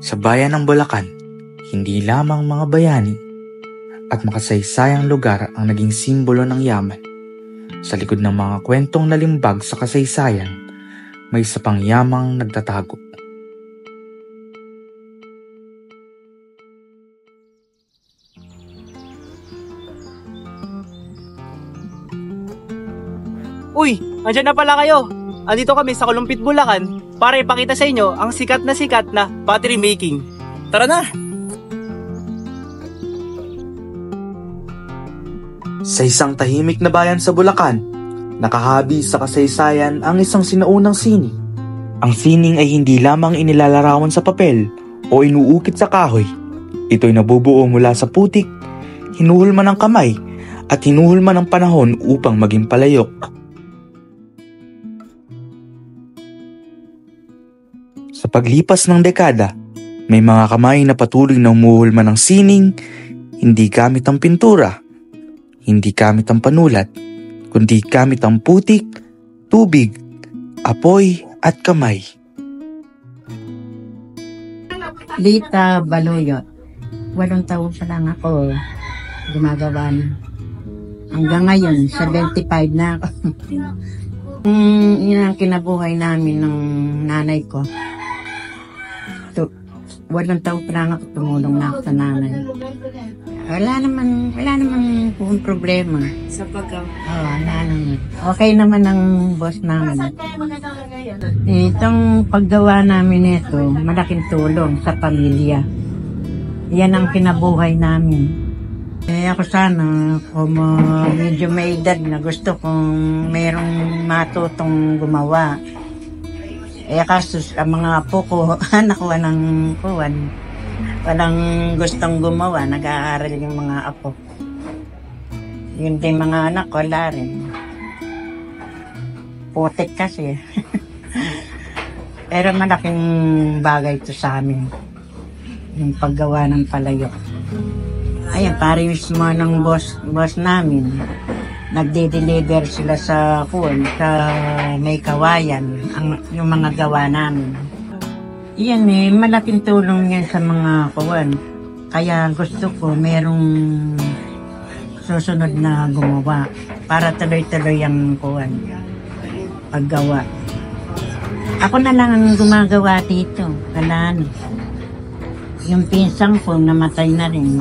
Sa bayan ng Bulacan, hindi lamang mga bayani at makasaysayang lugar ang naging simbolo ng yaman. Sa likod ng mga kwentong nalimbag sa kasaysayan, may isa pang yamang nagtatago. Uy, andyan na pala kayo. Andito kami sa Kulumpit, Bulacan para ipakita sa inyo ang sikat na pottery making. Tara na! Sa isang tahimik na bayan sa Bulacan, nakahabi sa kasaysayan ang isang sinaunang sining. Ang sining ay hindi lamang inilalarawan sa papel o inuukit sa kahoy. Ito'y nabubuo mula sa putik, hinuhulma ng kamay at hinuhulma ng panahon upang maging palayok. Sa paglipas ng dekada, may mga kamay na patuloy na umuhulma ng sining, hindi gamit ang pintura, hindi gamit ang panulat, kundi gamit ang putik, tubig, apoy at kamay. Lita Baluyot. 8 taon pa lang ako gumagawa na. Hanggang ngayon, 75 na ako. Yun ang kinabuhay namin ng nanay ko. 8 taon pa lang ako, tumulong na ako sa nanay. Wala naman kung problema. Sa pagkaw. Wala naman. Okay naman ang boss namin. Itong paggawa namin nito, malaking tulong sa pamilya. Yan ang kinabuhay namin. Ako sana, kung medyo may edad na gusto kong merong matutong gumawa. Kasus, ang mga apo ko, anak ko walang gustong gumawa, nag-aaral yung mga apo. Yun din mga anak ko, wala rin. Putik kasi. Pero malaking bagay ito sa amin, yung paggawa ng palayok. Ayan, parang mismo ng boss namin. Nagde-deliver sila sa may kawayan, yung mga gawa namin. Iyan malaking tulong yan sa mga kuwan. Kaya gusto ko merong susunod na gumawa para tuloy-tuloy ang kuwan, paggawa. Ako na lang ang gumagawa dito, kalaan. Yung pinsang ko namatay na rin.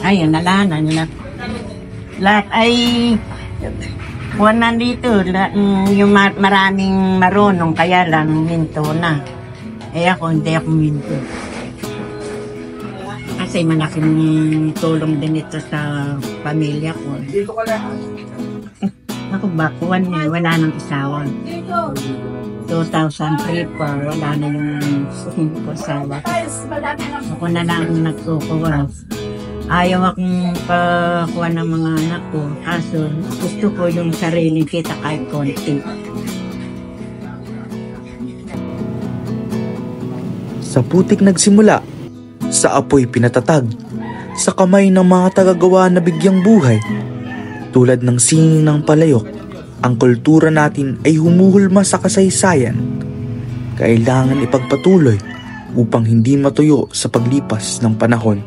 Ayun, nalana nila. Lahat ay kuwan nandito, yung maraming marunong, kaya lang minto na. Ako, hindi ako minto. Kasi malaking tulong din ito sa pamilya ko. Ako ba, kuwan wala nang isawa. 2003 pa, wala na yung asawa. Ako na lang nagkukuha. Ayaw akong pakuha ng mga anak ko. Kaso gusto ko yung sariling kita kahit konti. Sa putik nagsimula, sa apoy pinatatag, sa kamay ng mga tagagawa na bigyang buhay. Tulad ng sining ng palayok, ang kultura natin ay humuhulma sa kasaysayan. Kailangan ipagpatuloy upang hindi matuyo sa paglipas ng panahon.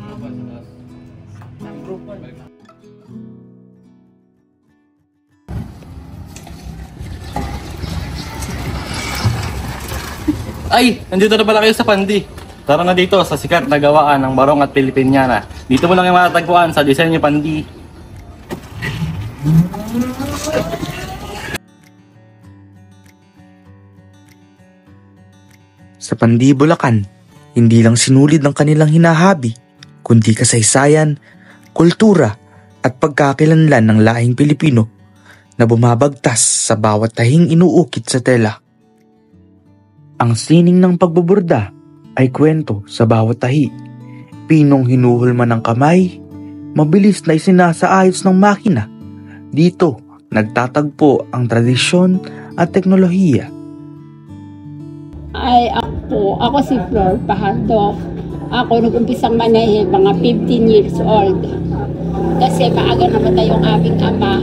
Ay, nandito na pala kayo sa Pandi. Tara na dito sa sikat na gawaan ng Barong at Pilipiniana. Dito mo lang yung matatagpuan sa Disenyo Pandi. Sa Pandi, Bulacan, hindi lang sinulid ang kanilang hinahabi, kundi kasaysayan, kultura at pagkakakilanlan ng lahing Pilipino na bumabagtas sa bawat tahing inuukit sa tela. Ang sining ng pagbuburda ay kwento sa bawat tahi, pinong hinuhulma ng kamay, mabilis na isinasaayos ng makina. Dito, nagtatagpo ang tradisyon at teknolohiya. Ako si Flor Pahardo. Ako nag-umpisang manahe mga 15 years old. Kasi maaga namatay yung aming ama.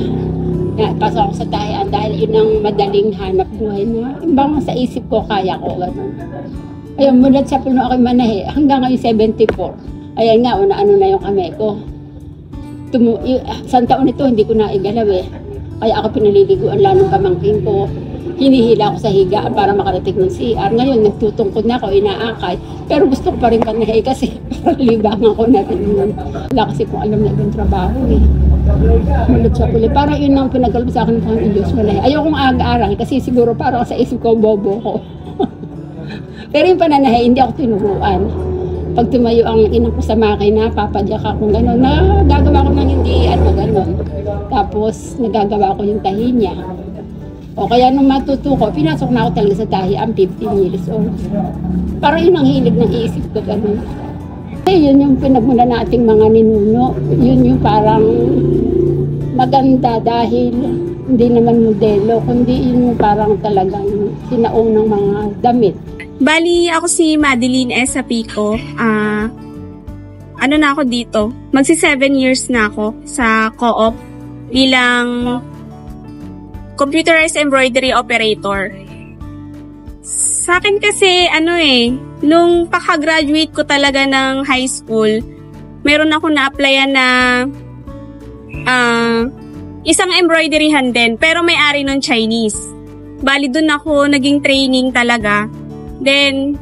Pasok ako sa tahian dahil yun ang madaling hanap buhay na. Ibang sa isip ko, kaya ko ganun. Ayun, mulat sa puno ako manahe. Hanggang ngayon 74. Ayan nga, una-ano na yung kamay ko. Isang taon ito, hindi ko na igalaw eh. Kaya ako pinaliliguan lang ng pamangkin ko. Hinihila ako sa higaan para makarating ng CR. Ngayon, nagtutungkod na ako, inaakay. Pero gusto ko pa rin manahe kasi libangan ko na rin yun. Wala kasi kung alam na ibang trabaho eh. Mulat sa puli. Parang yun ang pinagkalap sa akin ng Panginoon Diyos manahe. Ayokong aga-arang kasi siguro parang sa isip ko bobo ko. Pero yung pananahe, hindi ako tinuruan. Pag tumayo ang ina ko sa makina, papadyak ako gano'n. Nagagawa ko ng hindi gano'n. Tapos nagagawa ko yung tahi niya. O kaya nung matuto ko, pinasok na ako talaga sa tahi ang 15 years old. Parang yun ang hilig ng iisip ko gano'n. Kasi yun yung pinagmula nating mga ninuno. Yun yung parang maganda dahil hindi naman modelo, kundi yun yung parang talagang sinaunang mga damit. Bali, ako si Madeline S. Apico. Ano na ako dito? Magsi 7 years na ako sa co-op bilang computerized embroidery operator. Sa akin kasi, nung paka-graduate ko talaga ng high school, meron ako na-applyan na isang embroideryhan din, pero may-ari nun Chinese. Bali, dun ako naging training talaga. Then,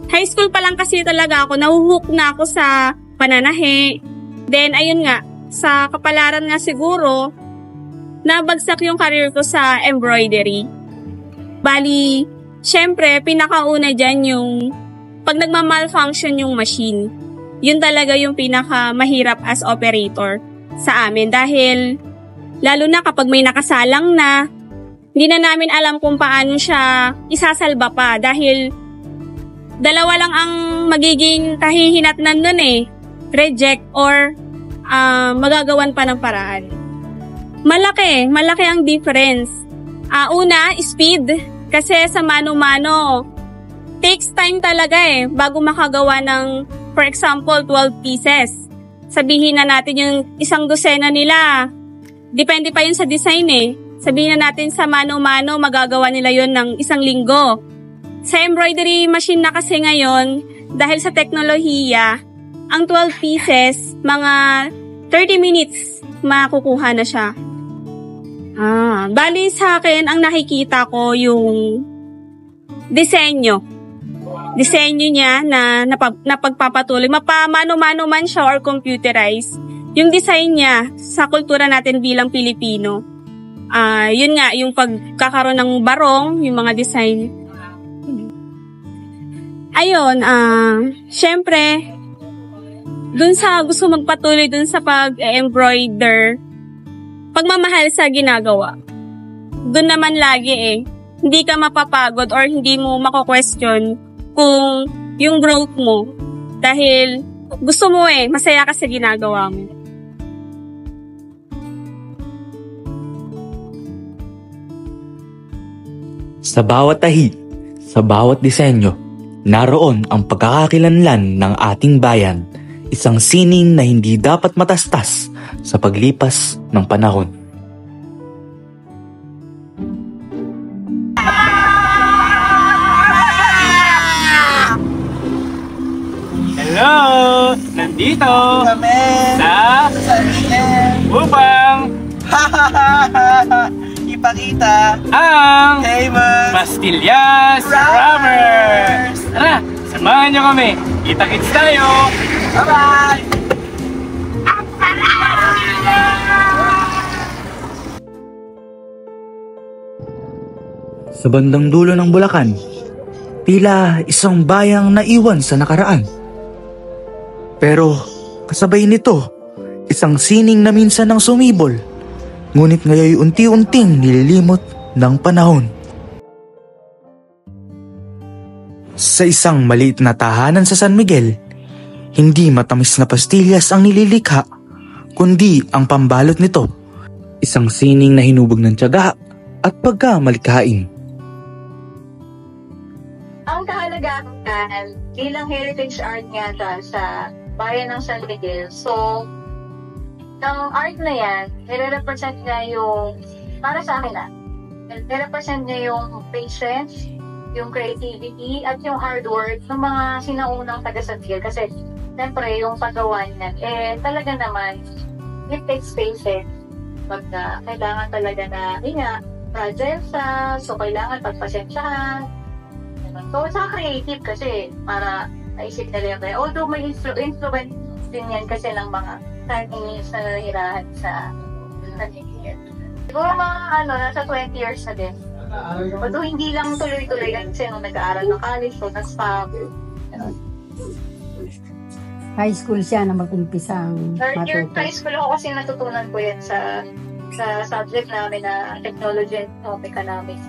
high school pa lang kasi talaga ako, nahuhook na ako sa pananahe. Then, ayun nga, sa kapalaran nga siguro, nabagsak yung career ko sa embroidery. Bali, syempre, pinakauna dyan yung pag nagmamalfunction yung machine. Yun talaga yung pinakamahirap as operator sa amin. Dahil, lalo na kapag may nakasalang na, hindi na namin alam kung paano siya isasalba pa dahil dalawa lang ang magiging kahihinatnan nun eh. Reject or magagawan pa ng paraan. Malaki ang difference. Una, speed. Kasi sa mano-mano, takes time talaga eh bago makagawa ng, for example, 12 pieces. Sabihin na natin yung isang dosena nila. Depende pa yun sa design eh. Sabihin na natin sa mano-mano, magagawa nila yon ng 1 linggo. Sa embroidery machine na kasi ngayon, dahil sa teknolohiya, ang 12 pieces, mga 30 minutes, makukuha na siya. Bali sa akin, ang nakikita ko yung disenyo. Disenyo niya na napagpapatuloy. Mano-mano man siya or computerized. Yung design niya sa kultura natin bilang Pilipino. Yun nga, yung pagkakaroon ng barong, yung mga design. Ayun, syempre, dun sa gusto magpatuloy dun sa pag-embroider, pagmamahal sa ginagawa. Dun naman lagi eh, hindi ka mapapagod or hindi mo mako-question kung yung growth mo. Dahil gusto mo eh, masaya ka sa ginagawa mo. Sa bawat tahi, sa bawat disenyo, naroon ang pagkakakilanlan ng ating bayan, isang sining na hindi dapat matastas sa paglipas ng panahon. Hello! Nandito kami upang ipakita ang Pastillas Rammers! Tara, samahan nyo kami. Kita-kits tayo! Bye-bye! Sa bandang dulo ng Bulacan, tila isang bayang naiwan sa nakaraan. Pero kasabay nito, isang sining na minsan ang sumibol, ngunit ngayon unti-unting nililimot ng panahon. Sa isang maliit na tahanan sa San Miguel, hindi matamis na pastillas ang nililikha, kundi ang pambalot nito, isang sining na hinubog ng tiyaga at pagkamalikhain. Ang kahalagahan bilang heritage art nga sa bayan ng San Miguel. So, ang art na yan, nire-represent niya yung, para sa akin nire-represent niya yung patience, yung creativity at yung hard work ng mga sinaunang taga-Santiago. Kasi, siyempre, yung paggawa niyan, talaga naman, it takes patience. Pagka kailangan talaga na, fragile siya, so kailangan pagpasensyahan. So, sa creative kasi, para naisip nila yung although may influence din yan kasi ng mga Chinese na nanirahan sa Santiago. Siguro mga, nasa 20 years na din. Although hindi lang tuloy-tuloy kasi nung nag-aaral ng college, so nag-stop. High school siya na mag-umpisa ang Third year matuto. high school ako kasi natutunan ko yan sa subject namin na Technology and Economics.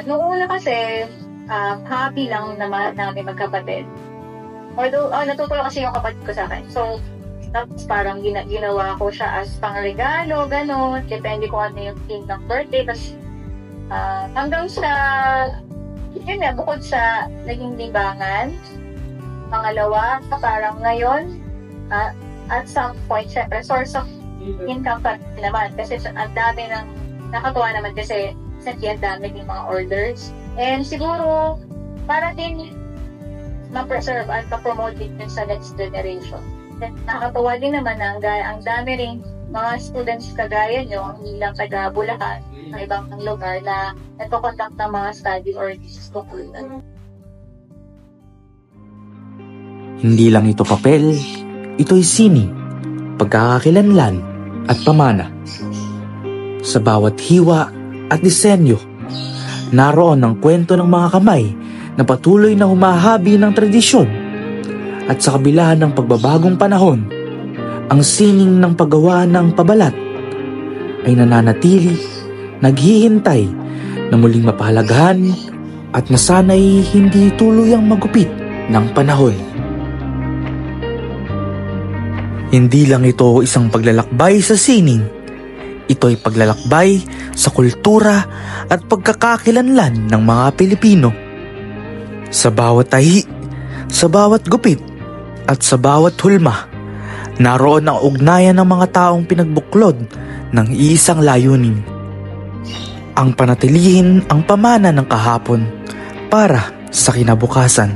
Noong una kasi, happy lang namin magkapatid. Although, natutuwa kasi yung kapatid ko sa akin. So, tapos parang ginawa ko siya as pangregalo, gano'n. Depende kung ano yung theme ng birthday. Tapos, hanggang sa, yun nga, bukod sa naging libangan, pangalawa, parang ngayon, at some point, syempre, source of income pa naman. Kasi ang dami ng, nakatuwa naman kasi, ang dami ng mga orders. And siguro, para din ma-preserve at ma-promote din sa next generation. Nakakatuwa din naman na ang dami rin mga students kagaya nyo, ang ilang taga Bulacan, ng ibang lugar na nagko-conduct ng mga study or school. Hindi lang ito papel, ito'y sining, pagkakakilanlan at pamana. Sa bawat hiwa at disenyo, naroon ang kwento ng mga kamay na patuloy na humahabi ng tradisyon. At sa kabila ng pagbabagong panahon, ang sining ng paggawa ng pabalat ay nananatili, naghihintay na muling mapahalagahan at nasanay hindi tuluyang magupit ng panahon. Hindi lang ito isang paglalakbay sa sining, ito'y paglalakbay sa kultura at pagkakakilanlan ng mga Pilipino. Sa bawat tahi, sa bawat gupit, at sa bawat hulma, naroon ang ugnayan ng mga taong pinagbuklod ng isang layunin. Ang panatilihin ang pamana ng kahapon para sa kinabukasan.